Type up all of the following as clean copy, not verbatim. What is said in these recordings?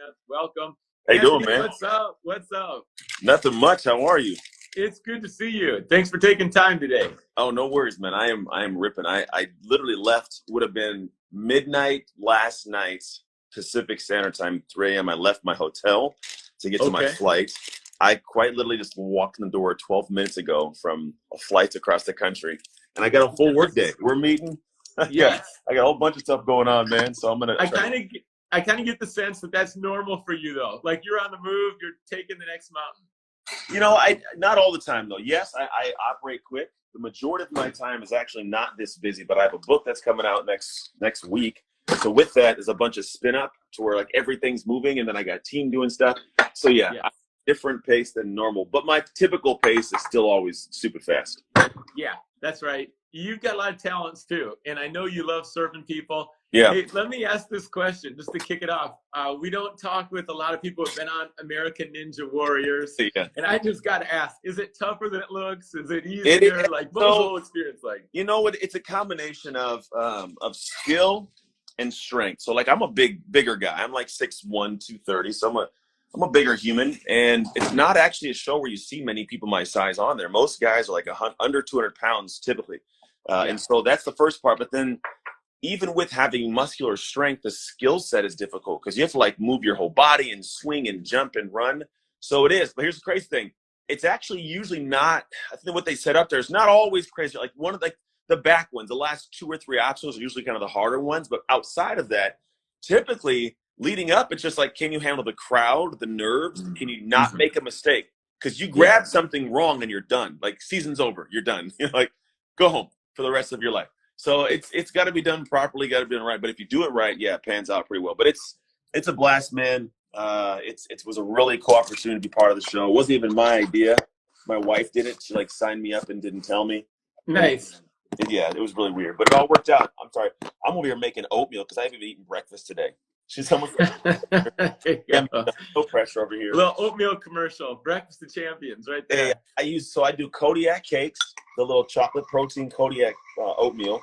us. Welcome. How you doing, Anthony, man? what's up? What's up? Nothing much. How are you? It's good to see you. Thanks for taking time today. Oh, no worries, man. I am ripping. I literally left, would have been midnight last night, Pacific Standard Time, 3 a.m. I left my hotel to get to my flight. I quite literally just walked in the door 12 minutes ago from a flight across the country, and I got a full work day. We're meeting. Yes. I got a whole bunch of stuff going on, man. So I'm gonna. I kind of get the sense that that's normal for you, though. Like you're on the move, you're taking the next mountain. You know, I not all the time though. Yes, I operate quick. The majority of my time is actually not this busy, but I have a book that's coming out next week. So with that, there's a bunch of spin up to where like everything's moving, and then I got team doing stuff. So yeah. Different pace than normal, but my typical pace is still always super fast. Yeah, that's right. You've got a lot of talents too, and I know you love serving people. Yeah. Hey, let me ask this question just to kick it off. We don't talk with a lot of people who've been on American Ninja Warriors, and I just got to ask: is it tougher than it looks? Is it easier? Like, what's the whole experience like? You know what? It's a combination of skill and strength. So, like, I'm a bigger guy. I'm like 6'1", 230. So I'm a bigger human, and it's not actually a show where you see many people my size on there. Most guys are like under 200 pounds typically. And so that's the first part. But then even with having muscular strength, the skill set is difficult because you have to like move your whole body and swing and jump and run. So it is. But here's the crazy thing. It's actually usually not, I think what they set up there is not always crazy. Like one of the back ones, the last 2 or 3 obstacles are usually kind of the harder ones. But outside of that, typically leading up, it's just like, can you handle the crowd, the nerves? Can you not make a mistake? Because you grab something wrong and you're done. Like season's over, you're done. You're like, go home for the rest of your life. So it's got to be done properly, got to be done right. But if you do it right, yeah, it pans out pretty well. But it's a blast, man. It was a really cool opportunity to be part of the show. It wasn't even my idea. My wife did it. She like signed me up and didn't tell me. Nice. Yeah, it was really weird, but it all worked out. I'm sorry. I'm over here making oatmeal because I haven't even eaten breakfast today. She's almost no pressure over here. A little oatmeal commercial, breakfast of champions, right there. Hey, I do Kodiak cakes, the little chocolate protein Kodiak oatmeal,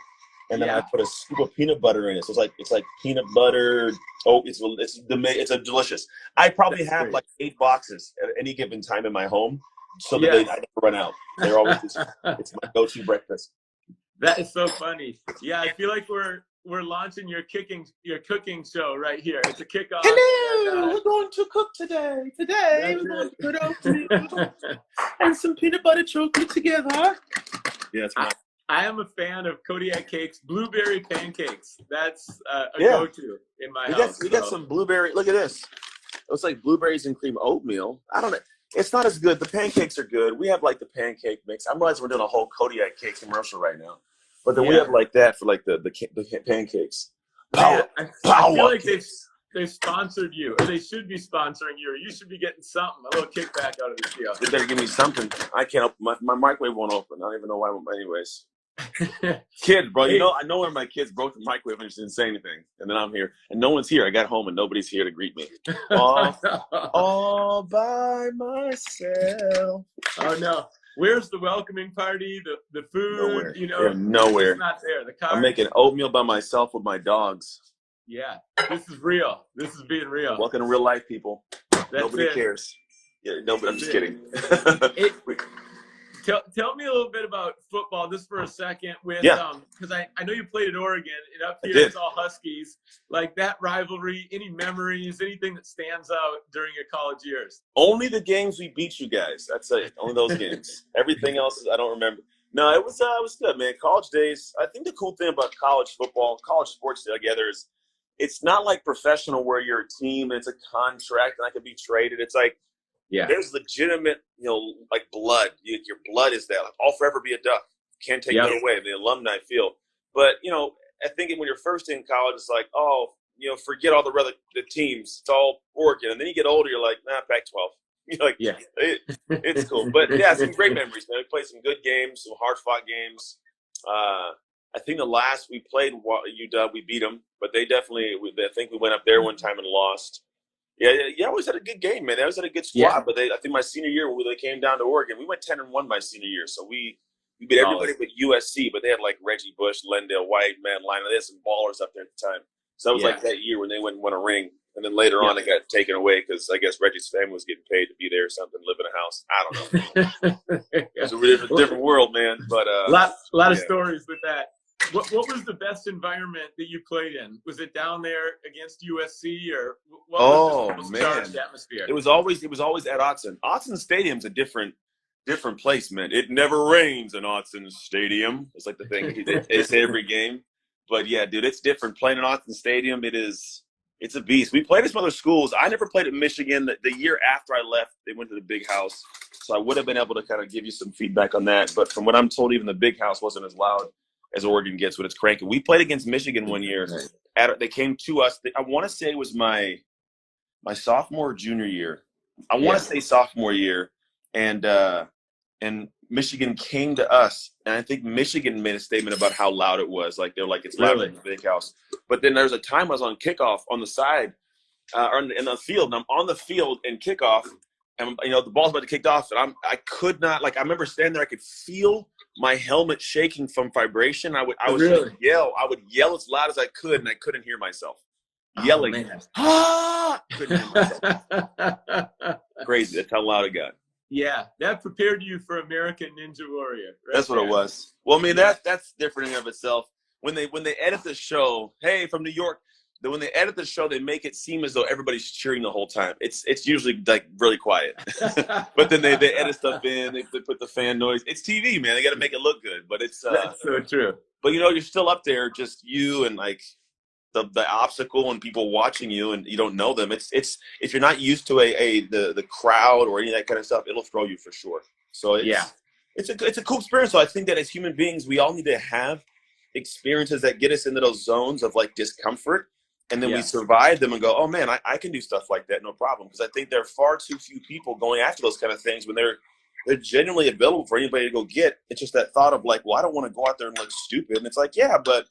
and then I put a scoop of peanut butter in it. So it's like peanut butter. Oh, it's a delicious. I probably have like 8 boxes at any given time in my home, so that I never run out. They're always it's my go-to breakfast. That is so funny. Yeah, I feel like we're launching your cooking show right here. It's a kickoff. Hello, we're going to cook today. Today we're going to put oatmeal and some peanut butter chocolate together. Yeah, that's right. I am a fan of Kodiak cakes, blueberry pancakes. That's a go-to in my house. We got some blueberry. Look at this. It looks like blueberries and cream oatmeal. I don't know. It's not as good. The pancakes are good. We have like the pancake mix. I'm realizing we're doing a whole Kodiak cake commercial right now. But then we have like that for like the pancakes. I feel like they've sponsored you, or they should be sponsoring you, or you should be getting something, a little kickback out of this deal. They better give me something. I can't open my microwave won't open. I don't even know why. Anyways, kids, bro. You know, I know one of my kids broke the microwave and just didn't say anything, and then I'm here, and no one's here. I got home and nobody's here to greet me. All by myself. Oh no. Where's the welcoming party? The food? Nowhere. You know, nowhere. It's not there. The car. I'm making oatmeal by myself with my dogs. Yeah, this is real. This is being real. Welcome to real life, people. Nobody cares. Yeah, no, but I'm just kidding. Tell me a little bit about football, just for a second, with because I know you played at Oregon, and up here it's all Huskies. Like that rivalry, any memories, anything that stands out during your college years? Only the games we beat you guys. That's it. Only those games. Everything else I don't remember. No, it was good, man. College days. I think the cool thing about college football, college sports together is it's not like professional where you're a team and it's a contract and I could be traded. It's like there's legitimate, like blood. Your blood is there. Like, I'll forever be a Duck. Can't take that away. The alumni feel. But, I think when you're first in college, it's like, forget all the teams. It's all Oregon. And then you get older, you're like, Pac-12. You're like, it's cool. But, some great memories, man. We played some good games, some hard-fought games. I think the last we played UW, we beat them. But they definitely – I think we went up there one time and lost. Yeah, always had a good game, man. They always had a good squad. But I think my senior year, when they came down to Oregon, we went 10-1 my senior year. So we beat everybody but USC. But they had like Reggie Bush, Lendale White, Matt Lionel. They had some ballers up there at the time. So that was like that year when they went and won a ring. And then later on, it got taken away because I guess Reggie's family was getting paid to be there or something, live in a house. I don't know. It's a different world, man. But a lot of stories with that. What was the best environment that you played in? Was it down there against USC, or what was the most charged atmosphere? It was always at Autzen. Autzen Stadium's a different place, man. It never rains in Autzen Stadium. It's like the thing they say every game. But yeah, dude, it's different. Playing in Autzen Stadium, it's a beast. We played at some other schools. I never played at Michigan. The year after I left, they went to the Big House. So I would have been able to kind of give you some feedback on that. But from what I'm told, even the Big House wasn't as loud as Oregon gets when it's cranking. We played against Michigan one year. They came to us. I want to say it was my sophomore or junior year. I want to say sophomore year. And Michigan came to us, and I think Michigan made a statement about how loud it was. Like, they're like, it's louder than the Big House. But then there's a time I was on kickoff on the side, or in the field, and I'm on the field in kickoff, and the ball's about to kick off, and I could not, like, I remember standing there, I could feel my helmet shaking from vibration. I would yell as loud as I could, and I couldn't hear myself yelling. Couldn't hear myself. Crazy. That's how loud it got. Yeah, that prepared you for American Ninja Warrior. Right? That's what it was. Well, I mean, that's different in and of itself. When they edit the show, hey, from New York, when they edit the show, they make it seem as though everybody's cheering the whole time. It's usually like really quiet. But then they edit stuff in, they put the fan noise. It's TV, man. They got to make it look good. But it's that's so true. But you're still up there, just you and like the obstacle and people watching you, and you don't know them. It's if you're not used to the crowd or any of that kind of stuff, it'll throw you for sure. So it's a cool experience. So I think that as human beings, we all need to have experiences that get us into those zones of like discomfort, and then we survive them and go, oh man, I can do stuff like that, no problem. Because I think there are far too few people going after those kind of things when they're genuinely available for anybody to go get. It's just that thought of like, well, I don't want to go out there and look stupid. And it's like, yeah, but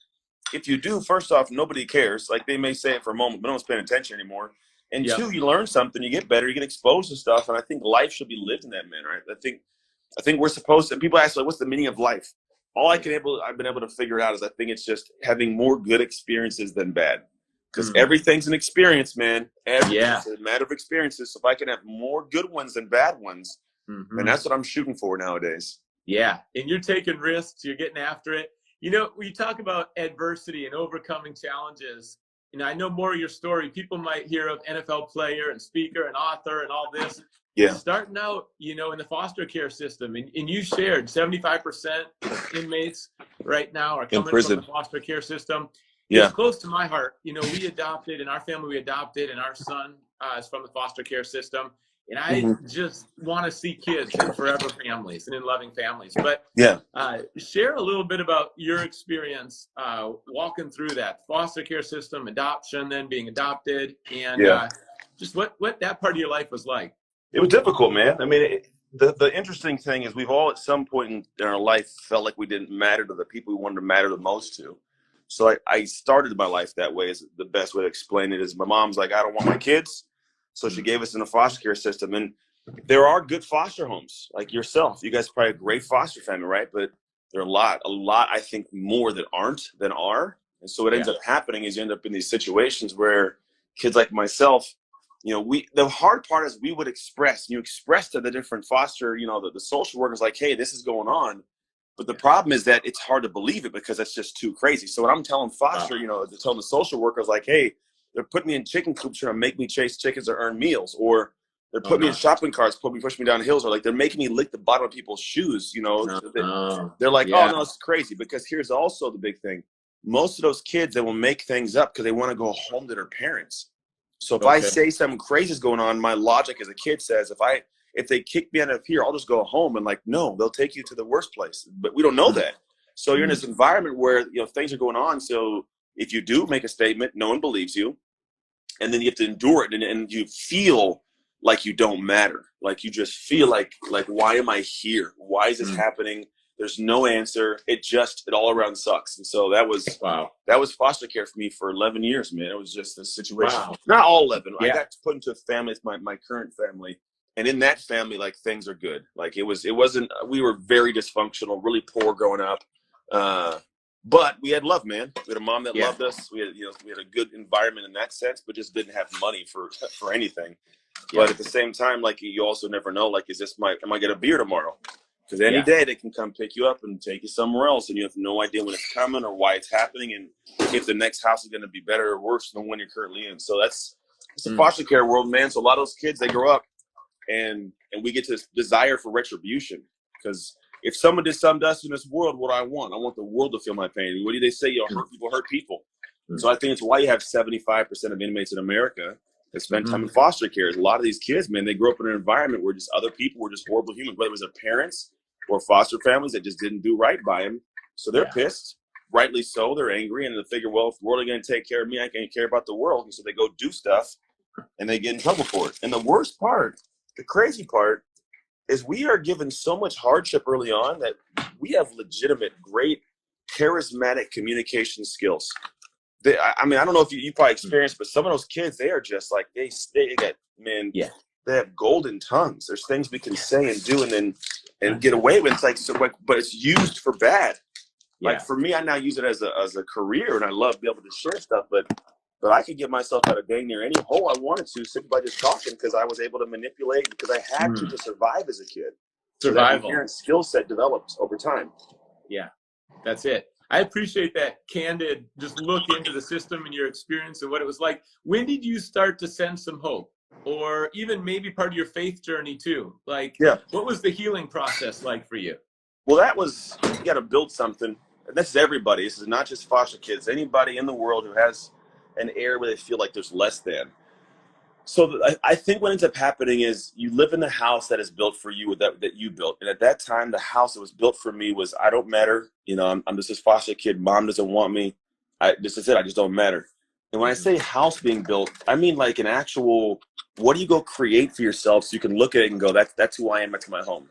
if you do, first off, nobody cares. Like, they may say it for a moment, but no one's paying attention anymore. And two, you learn something, you get better, you get exposed to stuff. And I think life should be lived in that manner. Right? I think we're supposed to, and people ask, like, what's the meaning of life? All I've been able to figure out is I think it's just having more good experiences than bad. Because everything's an experience, man. It's a matter of experiences. So if I can have more good ones than bad ones, then that's what I'm shooting for nowadays. Yeah. And you're taking risks, you're getting after it. When you talk about adversity and overcoming challenges, I know more of your story. People might hear of NFL player and speaker and author and all this. Yeah. Starting out, in the foster care system, and you shared 75% inmates right now are coming from the foster care system. Yeah. It's close to my heart. We adopted, in our family, and our son is from the foster care system. And I just want to see kids in forever families and in loving families. But share a little bit about your experience walking through that foster care system, adoption, then being adopted, and just what that part of your life was like. It was difficult, man. I mean, the interesting thing is we've all at some point in our life felt like we didn't matter to the people we wanted to matter the most to. So I started my life that way. Is the best way to explain it. Is my mom's like, I don't want my kids. So she gave us in a foster care system. And there are good foster homes like yourself. You guys are probably a great foster family, right? But there are a lot, I think, more that aren't than are. And so what ends up happening is you end up in these situations where kids like myself, the hard part is we would express to the different foster, the social workers like, hey, this is going on. But the problem is that it's hard to believe it because that's just too crazy. So when I'm telling foster, telling the social workers like, hey, they're putting me in chicken coops trying to make me chase chickens or earn meals, or they're putting me in shopping carts, pushing me down hills, or like they're making me lick the bottom of people's shoes. They're like, oh no, it's crazy. Because here's also the big thing: most of those kids, they will make things up because they want to go home to their parents. So if I say something crazy is going on, my logic as a kid says, if they kick me out of here, I'll just go home. And like, no, they'll take you to the worst place. But we don't know that. So you're in this environment where things are going on. So if you do make a statement, no one believes you. And then you have to endure it. And you feel like you don't matter. Like you just feel like why am I here? Why is this happening? There's no answer. It all around sucks. And so that was foster care for me for 11 years, man. It was just a situation. Wow. Not all 11. I got put into a family. It's my current family. And in that family, like, things are good. Like it wasn't, we were very dysfunctional, really poor growing up. But we had love, man. We had a mom that Yeah. loved us. We had, we had a good environment in that sense, but just didn't have money for anything. Yeah. But at the same time, like, you also never know, like, am I get a beer tomorrow? Because any Yeah. day they can come pick you up and take you somewhere else, and you have no idea when it's coming or why it's happening, and if the next house is going to be better or worse than the one you're currently in. So it's a foster care world, man. So a lot of those kids, they grow up, and we get this desire for retribution. Because if someone did something to us in this world, what do I want? I want the world to feel my pain. What do they say? Hurt people. So I think it's why you have 75% of inmates in America that spend time in foster care. A lot of these kids, man, they grew up in an environment where just other people were just horrible humans, whether it was their parents or foster families that just didn't do right by them. So they're pissed, rightly so. They're angry, and they figure, well, if the world is going to take care of me, I can't care about the world. And so they go do stuff, and they get in trouble for it. And the worst part, the crazy part, is we are given so much hardship early on that we have legitimate, great, charismatic communication skills. I mean, I don't know if you probably experienced, but some of those kids, they are just like, they get, man, they have golden tongues. There's things we can say and do and get away with. It's like, so, like, but it's used for bad. Like, for me, I now use it as a career, and I love being able to share stuff, but I could get myself out of dang near any hole I wanted to simply by just talking, because I was able to manipulate, because I had to survive as a kid. Survival. So that inherent skill set developed over time. Yeah, that's it. I appreciate that candid, just look into the system and your experience and what it was like. When did you start to sense some hope, or even maybe part of your faith journey too? Like, what was the healing process like for you? Well, that was, you got to build something. And this is everybody. This is not just foster kids. Anybody in the world who has an area where they feel like there's less than. So I think what ends up happening is you live in the house that is built for you, that you built. And at that time, the house that was built for me was, I don't matter. You know, I'm just this foster kid. Mom doesn't want me. This is it. I just don't matter. And when I say house being built, I mean like an actual, what do you go create for yourself so you can look at it and go, that's who I am. That's my home.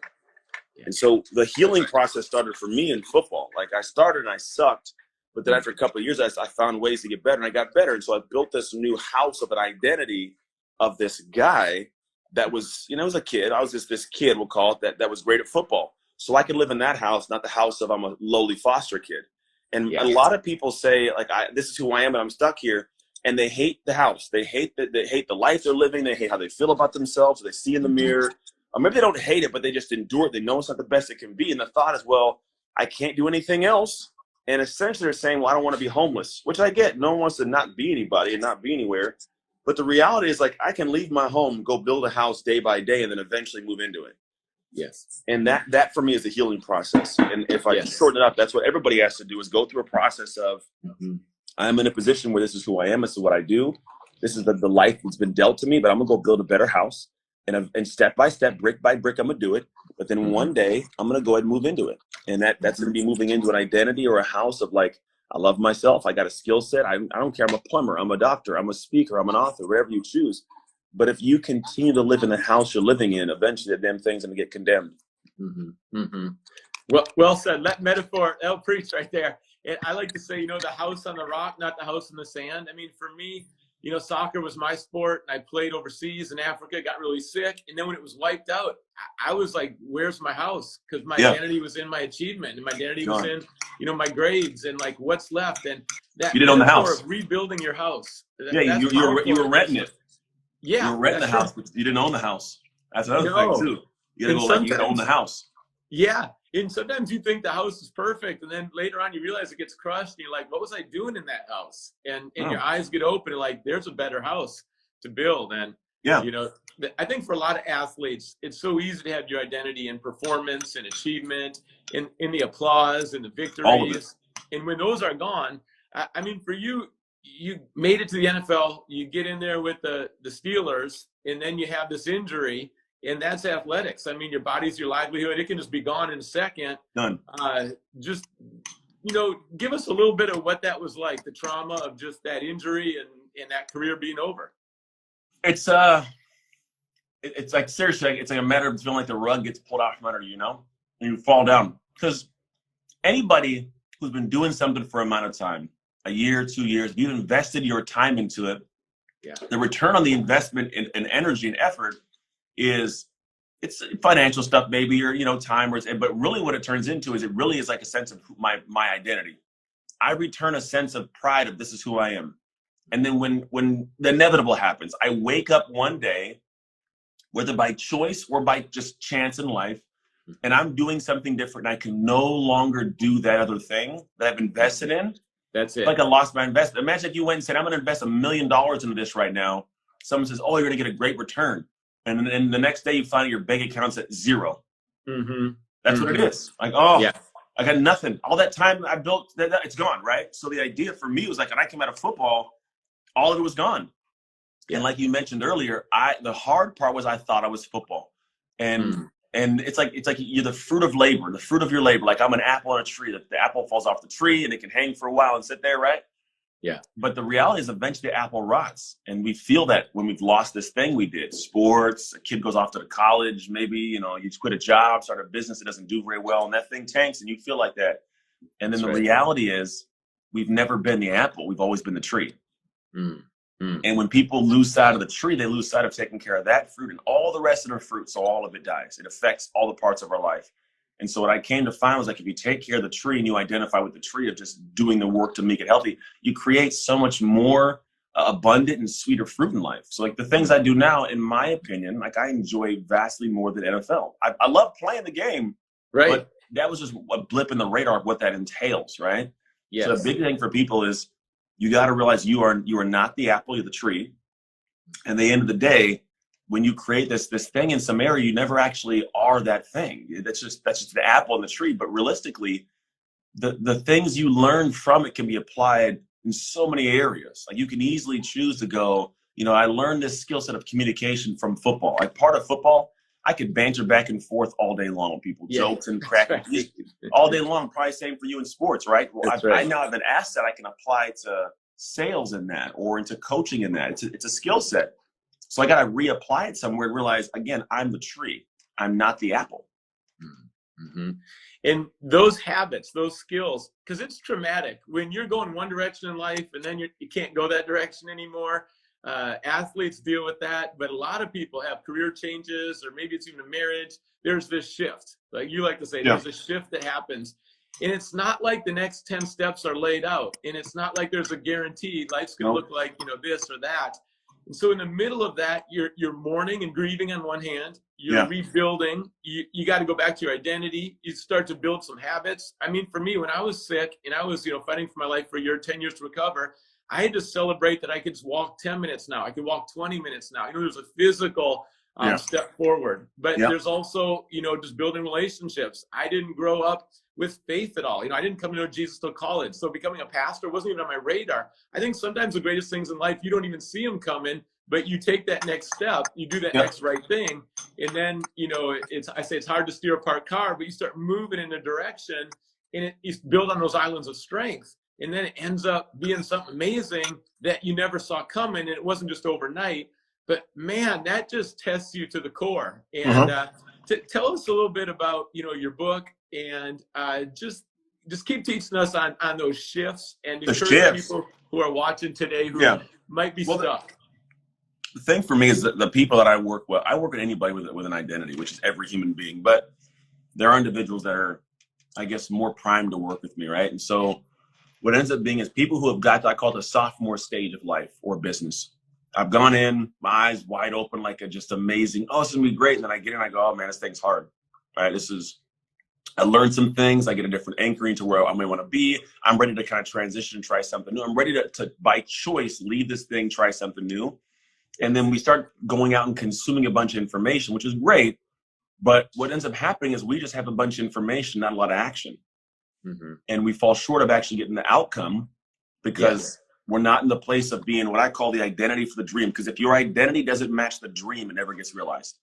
And so the healing process started for me in football. Like, I started and I sucked. But then after a couple of years, I found ways to get better, and I got better. And so I built this new house of an identity of this guy that was, you know, as a kid, I was just this kid, we'll call it, that was great at football. So I could live in that house, not the house of I'm a lowly foster kid. And a lot of people say, like, this is who I am, and I'm stuck here. And they hate the house. They hate the life they're living. They hate how they feel about themselves. They see in the mirror. Or maybe they don't hate it, but they just endure it. They know it's not the best it can be. And the thought is, well, I can't do anything else. And essentially they're saying, well, I don't want to be homeless, which I get. No one wants to not be anybody and not be anywhere. But the reality is, like, I can leave my home, go build a house day by day, and then eventually move into it. Yes. And that for me is the healing process. And if I shorten it up, that's what everybody has to do, is go through a process of, I'm in a position where this is who I am. This is what I do. This is the life that's been dealt to me, but I'm going to go build a better house. And step by step, brick by brick, I'm going to do it. But then one day, I'm going to go ahead and move into it. And that's going to be moving into an identity or a house of, like, I love myself. I got a skill set. I don't care. I'm a plumber. I'm a doctor. I'm a speaker. I'm an author, wherever you choose. But if you continue to live in the house you're living in, eventually the damn thing's going to get condemned. Well said. That metaphor, that'll preach right there. And I like to say, you know, the house on the rock, not the house in the sand. I mean, for me, you know, soccer was my sport, and I played overseas in Africa, got really sick. And then when it was wiped out, I was like, where's my house? Because my identity was in my achievement, and my identity was in, you know, my grades, and like, what's left. And that you didn't own the house. Of rebuilding your house. You were renting it. Yeah. You were renting the house, but you didn't own the house. That's another thing too. You gotta own the house. Yeah. And sometimes you think the house is perfect, and then later on you realize it gets crushed, and you're like, what was I doing in that house? And your eyes get open, and like, there's a better house to build. And, you know, I think for a lot of athletes, it's so easy to have your identity in performance and achievement, in the applause and the victories. And when those are gone, I mean, for you, you made it to the NFL, you get in there with the Steelers, and then you have this injury. And that's athletics. I mean, your body's your livelihood. It can just be gone in a second. Done. Just, you know, give us a little bit of what that was like, the trauma of just that injury and that career being over. It's like, seriously, it's like a matter of feeling like the rug gets pulled out from under you, know, and you fall down. Because anybody who's been doing something for a amount of time, a year, 2 years, you've invested your time into it. Yeah. The return on the investment in energy and effort it's financial stuff maybe, or, you know, time, but really what it turns into is it really is like a sense of my identity. I return a sense of pride of this is who I am. And then when the inevitable happens, I wake up one day, whether by choice or by just chance in life, and I'm doing something different. And I can no longer do that other thing that I've invested in. That's it. Like I lost my investment. Imagine if you went and said, I'm going to invest $1 million into this right now. Someone says, oh, you're going to get a great return. And then the next day you find your bank account's at zero. Mm-hmm. That's what it is. Like, oh, yeah. I got nothing. All that time I built, it's gone, right? So the idea for me was like, when I came out of football, all of it was gone. Yeah. And like you mentioned earlier, the hard part was I thought I was football. And it's like you're the fruit of labor, the fruit of your labor. Like I'm an apple on a tree. The apple falls off the tree and it can hang for a while and sit there, right? Yeah. But the reality is eventually the apple rots. And we feel that when we've lost this thing we did. Sports, a kid goes off to college, maybe, you just quit a job, start a business that doesn't do very well, and that thing tanks and you feel like that. And then the reality is we've never been the apple. We've always been the tree. And when people lose sight of the tree, they lose sight of taking care of that fruit and all the rest of the fruit. So all of it dies. It affects all the parts of our life. And so what I came to find was like, if you take care of the tree and you identify with the tree of just doing the work to make it healthy, you create so much more abundant and sweeter fruit in life. So like the things I do now, in my opinion, like I enjoy vastly more than NFL. I love playing the game, right? But that was just a blip in the radar of what that entails, right? Yes. So the big thing for people is you got to realize you are not the apple, you're the tree. And at the end of the day, when you create this thing in some area, you never actually are that thing. That's just the apple in the tree. But realistically, the things you learn from it can be applied in so many areas. Like you can easily choose to go, I learned this skill set of communication from football. Like part of football, I could banter back and forth all day long with people, jokes and crack all day long. Probably same for you in sports, right? Well, I now have an asset I can apply to sales in that or into coaching in that. It's a skill set. So I got to reapply it somewhere and realize, again, I'm the tree. I'm not the apple. Mm-hmm. And those habits, those skills, because it's traumatic when you're going one direction in life and then you can't go that direction anymore. Athletes deal with that, but a lot of people have career changes or maybe it's even a marriage. There's this shift. Like you like to say, there's a shift that happens. And it's not like the next 10 steps are laid out. And it's not like there's a guaranteed life's going to look like, this or that. And so in the middle of that, you're mourning and grieving on one hand, you're rebuilding, you got to go back to your identity. You start to build some habits. I mean, for me, when I was sick and I was, fighting for my life for a year, 10 years to recover, I had to celebrate that I could just walk 10 minutes now. I could walk 20 minutes now. There's a physical step forward, but there's also, just building relationships. I didn't grow up with faith at all. I didn't come to know Jesus till college. So becoming a pastor wasn't even on my radar. I think sometimes the greatest things in life, you don't even see them coming, but you take that next step, you do that next right thing. And then, I say it's hard to steer a parked car, but you start moving in a direction and you build on those islands of strength. And then it ends up being something amazing that you never saw coming. And it wasn't just overnight, but man, that just tests you to the core. And tell us a little bit about, your book and just keep teaching us on those shifts and encourage people who are watching today who might be stuck. The thing for me is that the people that I work with anybody with an identity, which is every human being, but there are individuals that are, I guess, more primed to work with me, right? And so what ends up being is people who have got to, I call it the sophomore stage of life or business. I've gone in, my eyes wide open, like a just amazing, oh, this is gonna be great. And then I get in, I go, oh man, this thing's hard, right? I learned some things. I get a different anchoring to where I may want to be. I'm ready to kind of transition and try something new. I'm ready to by choice, leave this thing, try something new. And then we start going out and consuming a bunch of information, which is great. But what ends up happening is we just have a bunch of information, not a lot of action. Mm-hmm. And we fall short of actually getting the outcome because we're not in the place of being what I call the identity for the dream. Because if your identity doesn't match the dream, it never gets realized.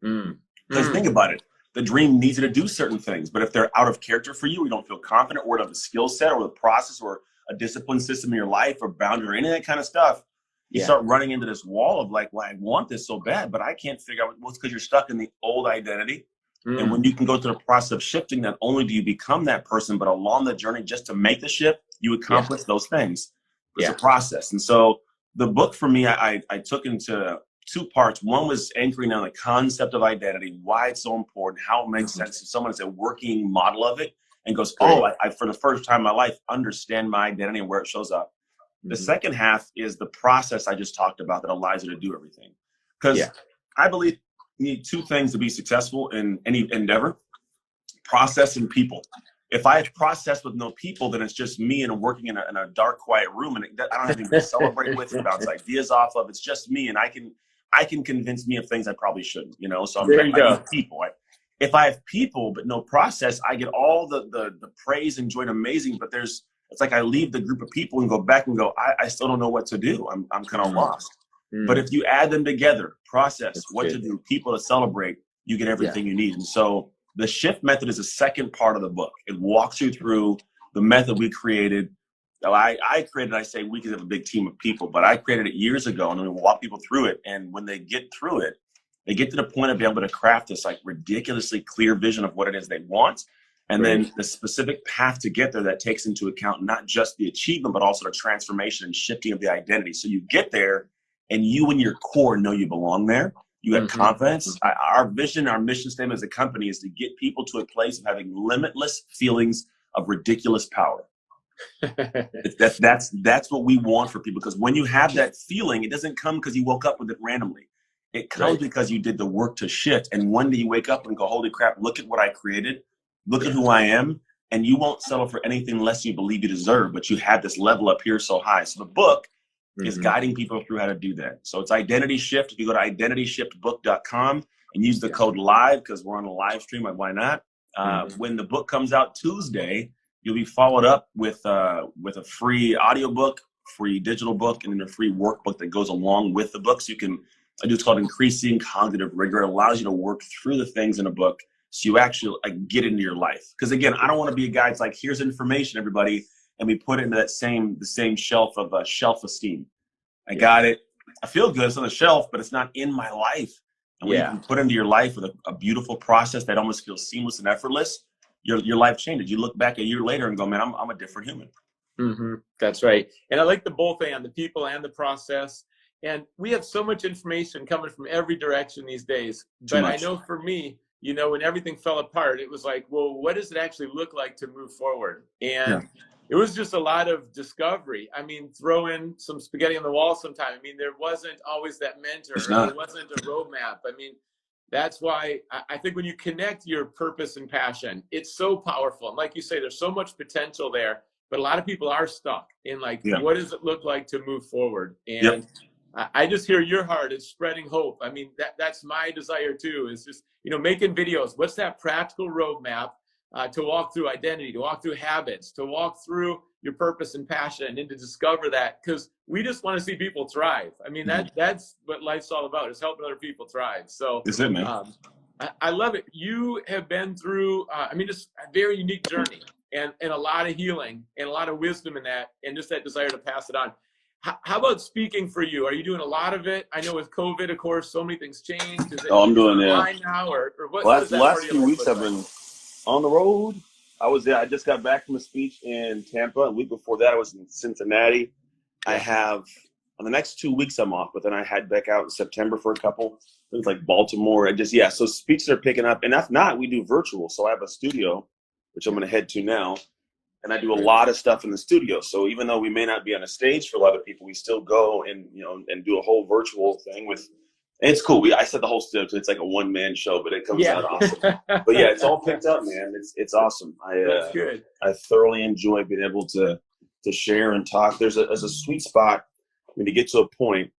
Because think about it. The dream needs you to do certain things. But if they're out of character for you, you don't feel confident or have the skill set or the process or a discipline system in your life or boundary or any of that kind of stuff, you start running into this wall of like, well, I want this so bad, but I can't figure out what's because you're stuck in the old identity. And when you can go through the process of shifting, not only do you become that person, but along the journey just to make the shift, you accomplish those things. It's a process. And so the book for me, I took into two parts. One was anchoring on the concept of identity, why it's so important, how it makes sense to someone. It's a working model of it. and goes, Great. oh, I for the first time in my life, understand my identity and where it shows up. The second half is the process I just talked about that allows you to do everything. Because I believe you need two things to be successful in any endeavor: process and people. If I process with no people, then it's just me and working in a dark, quiet room, and I don't have anything to celebrate with or bounce ideas off of. It's just me, and I can convince me of things I probably shouldn't, you know. So I need people. If I have people but no process, I get all the praise and joy and amazing. But it's like I leave the group of people and go back and go, I still don't know what to do. I'm kind of lost. But if you add them together, process, what to do, people to celebrate, you get everything you need. And so the shift method is the second part of the book. It walks you through the method we created. I created, I say we could have a big team of people, but I created it years ago, and we walk people through it. And when they get through it, they get to the point of being able to craft this like ridiculously clear vision of what it is they want. And then the specific path to get there that takes into account not just the achievement, but also the transformation and shifting of the identity. So you get there and you and your core know you belong there. You have confidence. Our vision, our mission statement as a company is to get people to a place of having limitless feelings of ridiculous power. That's what we want for people, because when you have that feeling, it doesn't come because you woke up with it randomly. It comes because you did the work to shift. And one day you wake up and go, holy crap, look at what I created. Look at who I am. And you won't settle for anything less than you believe you deserve, but you have this level up here so high. So the book is guiding people through how to do that. So it's Identity Shift. If you go to identityshiftbook.com and use the code LIVE, because we're on a live stream, why not? When the book comes out Tuesday, you'll be followed up with a free audiobook, free digital book, and then a free workbook that goes along with the book. So I do, it's called Increasing Cognitive Rigor. It allows you to work through the things in a book so you actually get into your life. Because again, I don't want to be a guy that's like, here's information, everybody, and we put it into the same shelf of self-esteem. I got it. I feel good. It's on the shelf, but it's not in my life. And when you can put into your life with a beautiful process that almost feels seamless and effortless, your life changes. You look back a year later and go, man, I'm a different human. That's right. And I like the both and the people and the process. And we have so much information coming from every direction these days. But I know for me, you know, when everything fell apart, it was like, well, what does it actually look like to move forward? And it was just a lot of discovery. I mean, throw in some spaghetti on the wall sometime. I mean, there wasn't always that mentor. There wasn't a roadmap. I mean, that's why I think when you connect your purpose and passion, it's so powerful. And like you say, there's so much potential there. But a lot of people are stuck in like, what does it look like to move forward? And I just hear your heart is spreading hope. I mean, that's my desire too, is just, you know, making videos. What's that practical roadmap to walk through identity, to walk through habits, to walk through your purpose and passion, and to discover that, because we just want to see people thrive. I mean, that's what life's all about, is helping other people thrive. So that's it, man. I love it. You have been through, I mean, just a very unique journey and a lot of healing and a lot of wisdom in that, and just that desire to pass it on. How about speaking for you? Are you doing a lot of it? I know with COVID, of course, so many things changed. Is it I'm doing now, or what? Well, the last few weeks I've been on the road. I was there. I just got back from a speech in Tampa. A week before that, I was in Cincinnati. I have, on the next 2 weeks I'm off, but then I head back out in September for a couple. Things like Baltimore. So speeches are picking up. And if not, we do virtual. So I have a studio, which I'm going to head to now. And I do a lot of stuff in the studio. So even though we may not be on a stage for a lot of people, we still go and, you know, and do a whole virtual thing with, and it's cool. I said the whole studio, so it's like a one-man show, but it comes out awesome. But yeah, it's all picked up, man. It's awesome. That's good. I thoroughly enjoy being able to share and talk. There's a sweet spot when you get to a point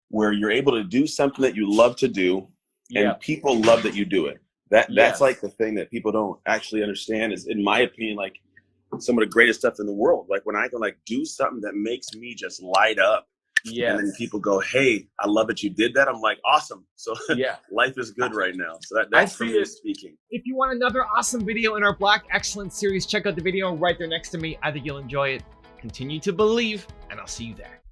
where you're able to do something that you love to do, and people love that you do it. That's like the thing that people don't actually understand is, in my opinion, like some of the greatest stuff in the world. Like when I can like do something that makes me just light up. And then people go, hey, I love that you did that. I'm like, awesome. So life is good right now. So that's for me speaking. If you want another awesome video in our Black Excellence series, check out the video right there next to me. I think you'll enjoy it. Continue to believe, and I'll see you there.